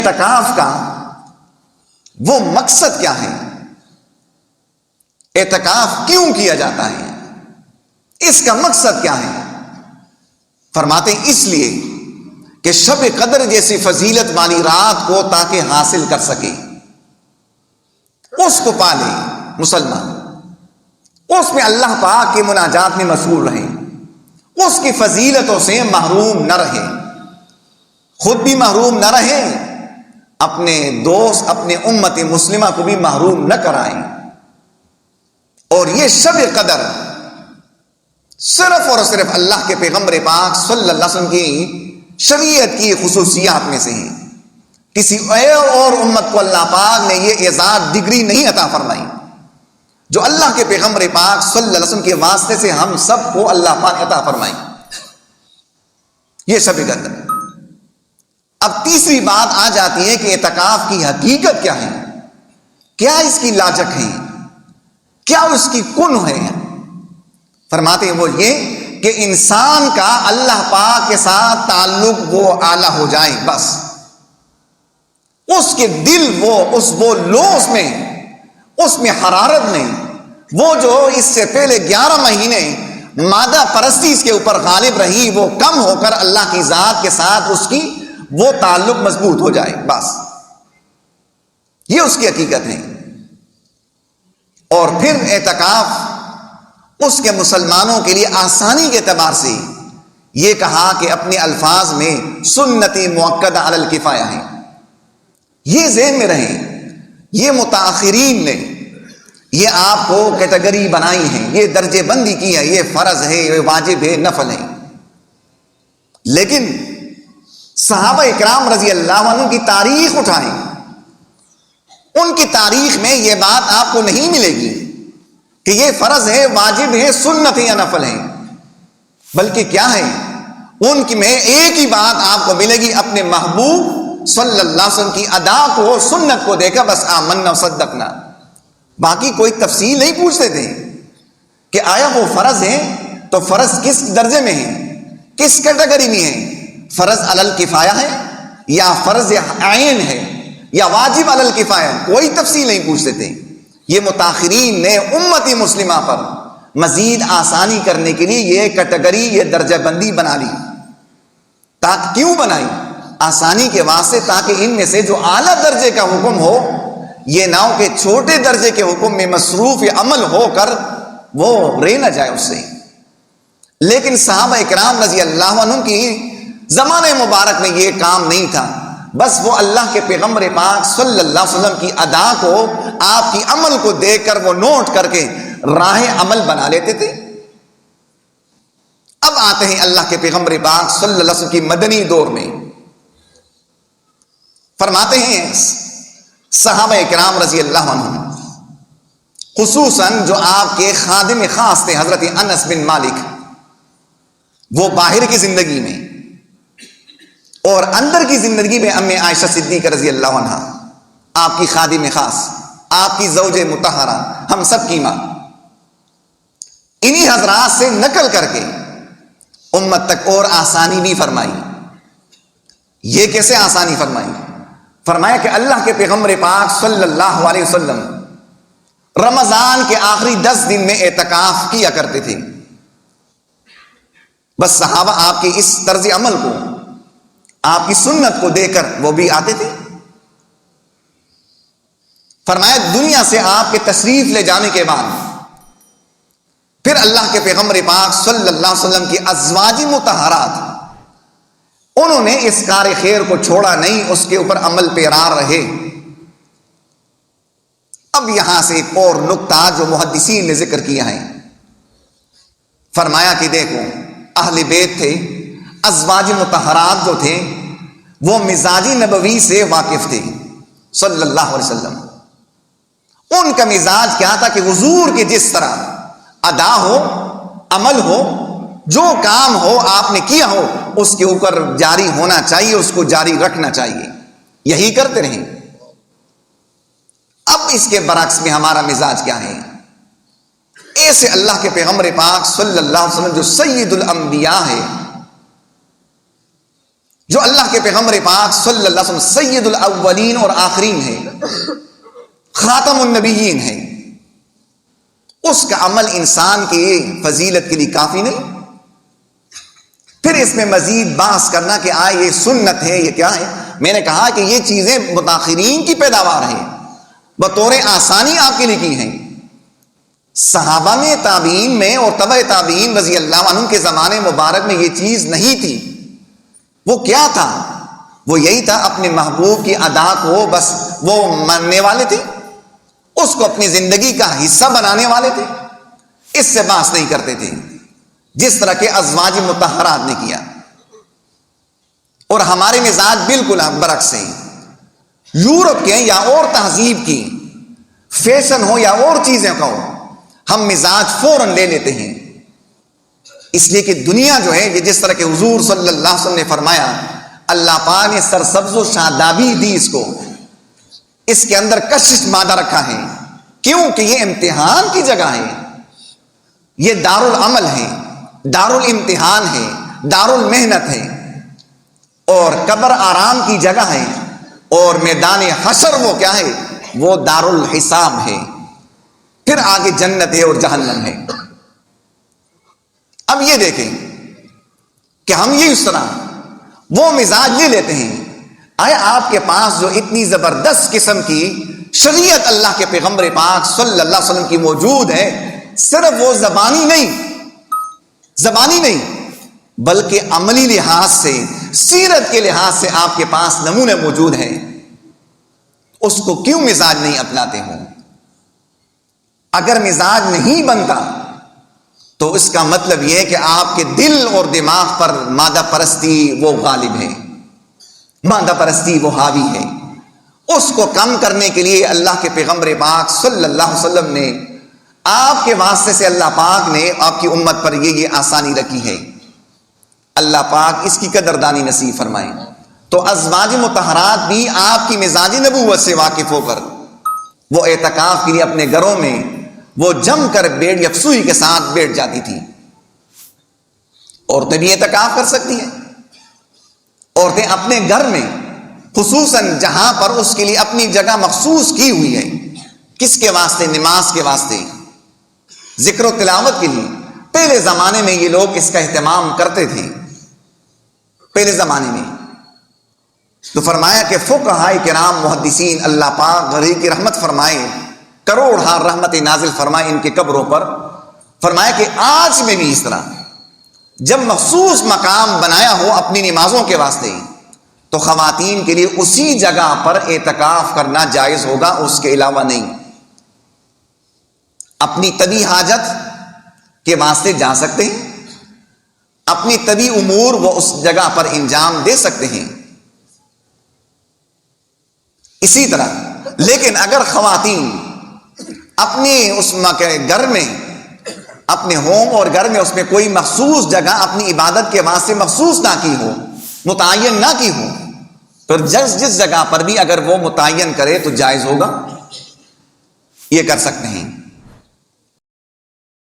اعتکاف کا وہ مقصد کیا ہے؟ اعتکاف کیوں کیا جاتا ہے؟ اس کا مقصد کیا ہے؟ فرماتے ہیں اس لیے کہ شب قدر جیسی فضیلت والی رات کو تاکہ حاصل کر سکے، اس کو پالے مسلمان، اس میں اللہ پاک کی مناجات میں مشغول رہے، اس کی فضیلتوں سے محروم نہ رہے، خود بھی محروم نہ رہے، اپنے دوست اپنے امت مسلمہ کو بھی محروم نہ کرائیں۔ اور یہ شب قدر صرف اور صرف اللہ کے پیغمبر پاک صلی اللہ علیہ وسلم کی شریعت کی خصوصیات میں سے ہے۔ کسی اور امت کو اللہ پاک نے یہ اعزاز ڈگری نہیں عطا فرمائی جو اللہ کے پیغمبر پاک صلی اللہ علیہ وسلم کے واسطے سے ہم سب کو اللہ پاک عطا فرمائی، یہ شب قدر۔ اب تیسری بات آ جاتی ہے کہ اعتکاف کی حقیقت کیا ہے، کیا اس کی لاجک ہے، کیا اس کی کن ہے؟ فرماتے ہیں وہ یہ کہ انسان کا اللہ پاک کے ساتھ تعلق وہ اعلیٰ ہو جائے، بس اس کے دل وہ لوس میں، اس میں حرارت میں، وہ جو اس سے پہلے 11 مہینے مادہ پرستی اس کے اوپر غالب رہی، وہ کم ہو کر اللہ کی ذات کے ساتھ اس کی وہ تعلق مضبوط ہو جائے، بس یہ اس کی حقیقت ہے۔ اور پھر اعتکاف اس کے مسلمانوں کے لیے آسانی کے اعتبار سے یہ کہا کہ اپنے الفاظ میں سنتی مؤکدہ علی الکفایہ ہے، یہ ذہن میں رہیں، یہ متاخرین نے یہ آپ کو کیٹیگری بنائی ہے، یہ درجے بندی کی ہے، یہ فرض ہے، یہ واجب ہے، نفل ہے، لیکن صحابہ اکرام رضی اللہ عنہ کی تاریخ اٹھائیں، ان کی تاریخ میں یہ بات آپ کو نہیں ملے گی کہ یہ فرض ہے، واجب ہے، سنت ہے یا نفل ہے، بلکہ کیا ہے، ان کی میں ایک ہی بات آپ کو ملے گی، اپنے محبوب صلی اللہ علیہ وسلم کی ادا کو، سنت کو دیکھا بس آمنا صدقنا، باقی کوئی تفصیل نہیں پوچھتے تھے کہ آیا وہ فرض ہے تو فرض کس درجے میں ہے، کس کیٹیگری میں ہے، فرض علی الکفایہ ہے یا فرض عین ہے یا واجب علی الکفایہ، کوئی تفصیل نہیں پوچھتے تھے۔ یہ متاخرین نے امت مسلمہ پر مزید آسانی کرنے کے لیے یہ کیٹیگری، یہ درجہ بندی بنا لی، تاکہ کیوں بنائی؟ آسانی کے واسطے، تاکہ ان میں سے جو اعلیٰ درجے کا حکم ہو یہ نہ ہو کہ چھوٹے درجے کے حکم میں مصروف عمل ہو کر وہ رہ نہ جائے اس سے۔ لیکن صحابہ اکرام رضی اللہ عنہ کی زمانے مبارک میں یہ کام نہیں تھا، بس وہ اللہ کے پیغمبر پاک صلی اللہ علیہ وسلم کی ادا کو، آپ کی عمل کو دیکھ کر وہ نوٹ کر کے راہ عمل بنا لیتے تھے۔ اب آتے ہیں اللہ کے پیغمبر پاک صلی اللہ علیہ وسلم کی مدنی دور میں، فرماتے ہیں صحابہ اکرام رضی اللہ عنہ، خصوصاً جو آپ کے خادم خاص تھے حضرت انس بن مالک، وہ باہر کی زندگی میں اور اندر کی زندگی میں ام عائشہ صدیقہ رضی اللہ عنہا، آپ کی خادم خاص، آپ کی زوج مطہرہ، ہم سب کی ماں، انہی حضرات سے نقل کر کے امت تک اور آسانی بھی فرمائی۔ یہ کیسے آسانی فرمائی؟ فرمایا کہ اللہ کے پیغمبر پاک صلی اللہ علیہ وسلم رمضان کے آخری 10 دن میں اعتکاف کیا کرتے تھے، بس صحابہ آپ کے اس طرز عمل کو، آپ کی سنت کو دیکھ کر وہ بھی آتے تھے۔ فرمایا دنیا سے آپ کے تشریف لے جانے کے بعد پھر اللہ کے پیغمبر پاک صلی اللہ علیہ وسلم کی ازواج مطہرات، انہوں نے اس کار خیر کو چھوڑا نہیں، اس کے اوپر عمل پیرا رہے۔ اب یہاں سے ایک اور نقطہ جو محدثین نے ذکر کیا ہے، فرمایا کہ دیکھو اہل بیت تھے، ازواج مطہرات جو تھے وہ مزاج نبوی سے واقف تھے صلی اللہ علیہ وسلم۔ ان کا مزاج کیا تھا کہ حضور کی جس طرح ادا ہو، عمل ہو، جو کام ہو آپ نے کیا ہو اس کے اوپر جاری ہونا چاہیے، اس کو جاری رکھنا چاہیے، یہی کرتے رہیں۔ اب اس کے برعکس میں ہمارا مزاج کیا ہے؟ ایسے اللہ کے پیغمبر پاک صلی اللہ علیہ وسلم جو سید الانبیاء ہے، جو اللہ کے پیغمبر پاک صلی اللہ علیہ وسلم سید الاولین اور آخرین ہے، خاتم النبیین ہے، اس کا عمل انسان کی فضیلت کے لیے کافی نہیں؟ پھر اس میں مزید بحث کرنا کہ یہ سنت ہے، یہ کیا ہے؟ میں نے کہا کہ یہ چیزیں متاخرین کی پیداوار ہیں، بطور آسانی آپ کے لیے کی ہیں۔ صحابہ میں، تابعین میں اور تبع تابعین رضی اللہ عنہ کے زمانے مبارک میں یہ چیز نہیں تھی۔ وہ کیا تھا؟ وہ یہی تھا، اپنے محبوب کی ادا کو بس وہ ماننے والے تھے، اس کو اپنی زندگی کا حصہ بنانے والے تھے، اس سے بحث نہیں کرتے تھے، جس طرح کے ازواج مطہرات نے کیا۔ اور ہمارے مزاج بالکل برعکس ہیں۔ یورپ کے یا اور تہذیب کی فیشن ہو یا اور چیزیں کا ہو، ہم مزاج فوراً لے لیتے ہیں، اس لیے کہ دنیا جو ہے، یہ جس طرح کہ حضور صلی اللہ علیہ وسلم نے فرمایا، اللہ پاک نے سرسبز و شادابی دی اس کو، اس کے اندر کشش مادہ رکھا ہے، کیونکہ یہ امتحان کی جگہ ہے، یہ دار العمل ہے، دار الامتحان ہے، دار المحنت ہے، اور قبر آرام کی جگہ ہے، اور میدان حشر وہ کیا ہے؟ وہ دار الحساب ہے، پھر آگے جنت ہے اور جہنم ہے۔ اب یہ دیکھیں کہ ہم یہ اس طرح وہ مزاج لے لیتے ہیں۔ آیا آپ کے پاس جو اتنی زبردست قسم کی شریعت اللہ کے پیغمبر پاک صلی اللہ علیہ وسلم کی موجود ہے، صرف وہ زبانی نہیں بلکہ عملی لحاظ سے، سیرت کے لحاظ سے آپ کے پاس نمونے موجود ہیں، اس کو کیوں مزاج نہیں اپناتے ہو؟ اگر مزاج نہیں بنتا تو اس کا مطلب یہ ہے کہ آپ کے دل اور دماغ پر مادہ پرستی وہ غالب ہے، مادہ پرستی وہ حاوی ہے۔ اس کو کم کرنے کے لیے اللہ کے پیغمبر پاک صلی اللہ علیہ وسلم نے آپ کے واسطے سے، اللہ پاک نے آپ کی امت پر یہ آسانی رکھی ہے۔ اللہ پاک اس کی قدردانی نصیب فرمائے۔ تو ازواج مطہرات بھی آپ کی مزاج نبوت سے واقف ہو کر وہ اعتکاف کے لیے اپنے گھروں میں وہ جم کر بیٹھ، یکسوئی کے ساتھ بیٹھ جاتی تھی۔ عورتیں بھی اعتکاف کر سکتی ہیں، عورتیں اپنے گھر میں، خصوصاً جہاں پر اس کے لیے اپنی جگہ مخصوص کی ہوئی ہے، کس کے واسطے؟ نماز کے واسطے، ذکر و تلاوت کے لیے۔ پہلے زمانے میں یہ لوگ اس کا اہتمام کرتے تھے، پہلے زمانے میں تو فرمایا کہ فقہاء کرام محدثین اللہ پاک غریب کی رحمت فرمائے، کروڑ ہار رحمت نازل فرمائے ان کے قبروں پر۔ فرمایا کہ آج میں بھی اس طرح جب مخصوص مقام بنایا ہو اپنی نمازوں کے واسطے، تو خواتین کے لیے اسی جگہ پر اعتکاف کرنا جائز ہوگا، اس کے علاوہ نہیں۔ اپنی طبی حاجت کے واسطے جا سکتے ہیں، اپنی طبی امور وہ اس جگہ پر انجام دے سکتے ہیں۔ اسی طرح لیکن اگر خواتین اپنے اس گھر میں، اپنے ہوم اور گھر میں اس میں کوئی مخصوص جگہ اپنی عبادت کے واسطے مخصوص نہ کی ہو، متعین نہ کی ہو، تو جس جگہ پر بھی اگر وہ متعین کرے تو جائز ہوگا، یہ کر سکتے ہیں۔